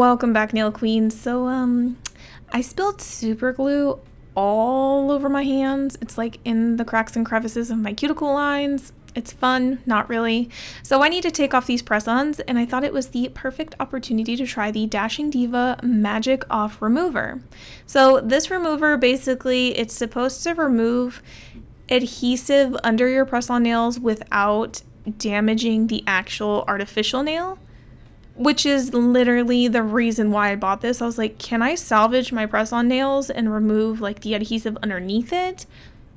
Welcome back, nail queens. I spilled super glue all over my hands. It's like in the cracks and crevices of my cuticle lines. It's fun, not really. So I need to take off these press-ons, and I thought it was the perfect opportunity to try the Dashing Diva Magic Off Remover. So this remover, basically, it's supposed to remove adhesive under your press-on nails without damaging the actual artificial nail, which is literally the reason why I bought this. I was like, can I salvage my press-on nails and remove like the adhesive underneath it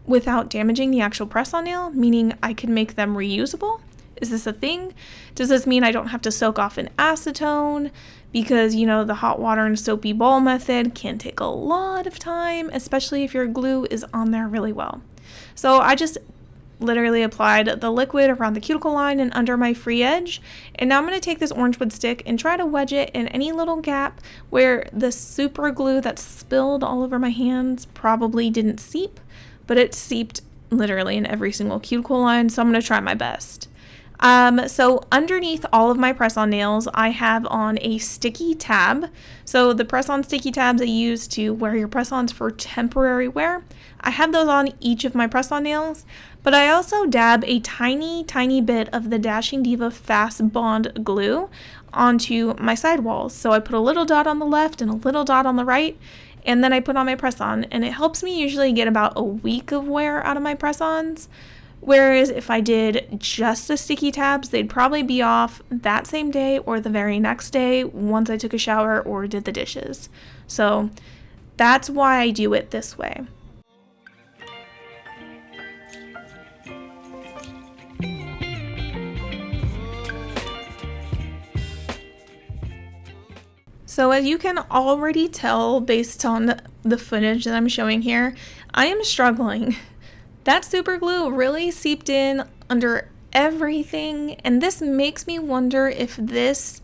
without damaging the actual press-on nail? Meaning I can make them reusable? Is this a thing? Does this mean I don't have to soak off in acetone? Because, you know, the hot water and soapy ball method can take a lot of time, especially if your glue is on there really well. So I just literally applied the liquid around the cuticle line and under my free edge, and now I'm going to take this orange wood stick and try to wedge it in any little gap where the super glue that spilled all over my hands probably didn't seep, but it seeped literally in every single cuticle line, so I'm going to try my best. So underneath all of my press-on nails, I have on a sticky tab. So the press-on sticky tabs I use to wear your press-ons for temporary wear, I have those on each of my press-on nails, but I also dab a tiny bit of the Dashing Diva Fast Bond glue onto my sidewalls. So I put a little dot on the left and a little dot on the right, and then I put on my press-on, and it helps me usually get about a week of wear out of my press-ons. Whereas if I did just the sticky tabs, they'd probably be off that same day or the very next day once I took a shower or did the dishes. So that's why I do it this way. So as you can already tell based on the footage that I'm showing here, I am struggling. That super glue really seeped in under everything, and this makes me wonder if this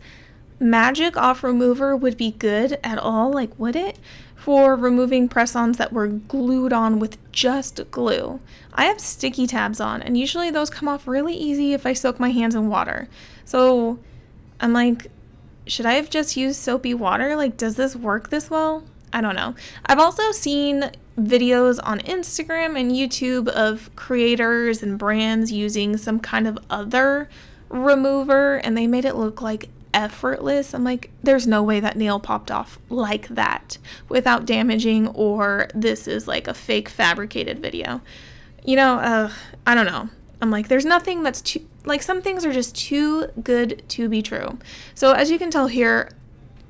Magic Off Remover would be good at all, like would it, for removing press-ons that were glued on with just glue. I have sticky tabs on, and usually those come off really easy if I soak my hands in water. So I'm like, should I have just used soapy water? Like, does this work this well? I don't know. I've also seen videos on Instagram and YouTube of creators and brands using some kind of other remover, and they made it look like effortless. I'm like, there's no way that nail popped off like that without damaging, or this is like a fake fabricated video. You know, I don't know. I'm like, there's nothing that's too, like, some things are just too good to be true. So as you can tell here,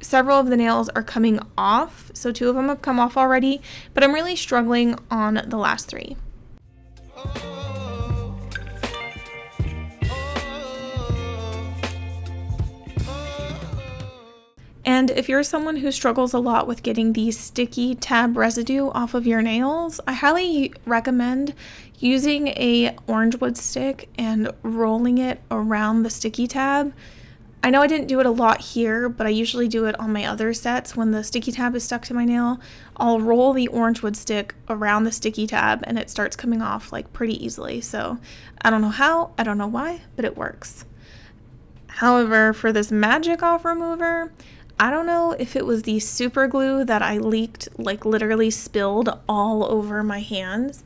several of the nails are coming off. So 2 of them have come off already, but I'm really struggling on the last 3. And if you're someone who struggles a lot with getting the sticky tab residue off of your nails, I highly recommend using a orange wood stick and rolling it around the sticky tab. I know I didn't do it a lot here, but I usually do it on my other sets. When the sticky tab is stuck to my nail, I'll roll the orange wood stick around the sticky tab and it starts coming off like pretty easily. So I don't know how, I don't know why, but it works. However, for this Magic Off Remover, I don't know if it was the super glue that I leaked, like literally spilled all over my hands.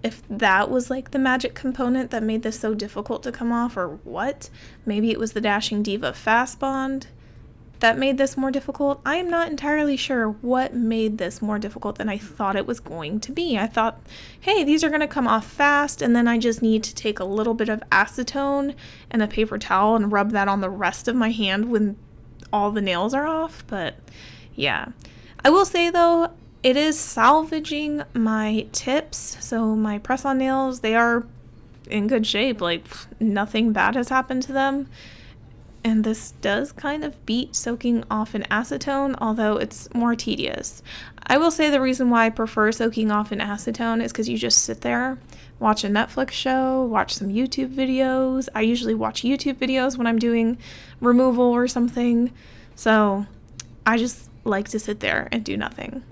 If that was like the magic component that made this so difficult to come off, or what. Maybe it was the Dashing Diva Fast Bond that made this more difficult. I am not entirely sure what made this more difficult than I thought it was going to be. I thought, hey, these are going to come off fast, and then I just need to take a little bit of acetone and a paper towel and rub that on the rest of my hand when all the nails are off. But yeah, I will say though, it is salvaging my tips. So my press-on nails, they are in good shape. Like, nothing bad has happened to them. And this does kind of beat soaking off in acetone, although it's more tedious. I will say the reason why I prefer soaking off in acetone is because you just sit there, watch a Netflix show, watch some YouTube videos. I usually watch YouTube videos when I'm doing removal or something. So I just like to sit there and do nothing.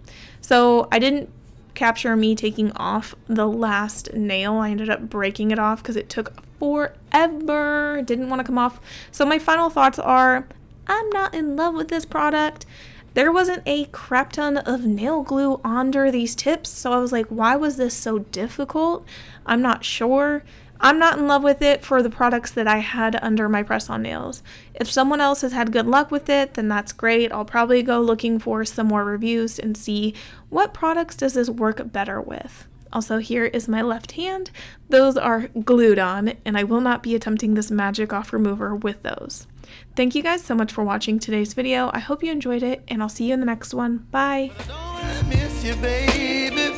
So I didn't capture me taking off the last nail. I ended up breaking it off because it took forever. Didn't want to come off. So my final thoughts are, I'm not in love with this product. There wasn't a crap ton of nail glue under these tips, so I was like, why was this so difficult? I'm not sure. I'm not in love with it for the products that I had under my press-on nails. If someone else has had good luck with it, then that's great. I'll probably go looking for some more reviews and see what products does this work better with. Also, here is my left hand. Those are glued on, and I will not be attempting this magic off remover with those. Thank you guys so much for watching today's video. I hope you enjoyed it, and I'll see you in the next one. Bye! I miss you, baby.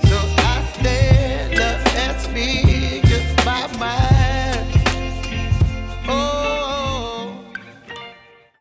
So I stand up, that's me.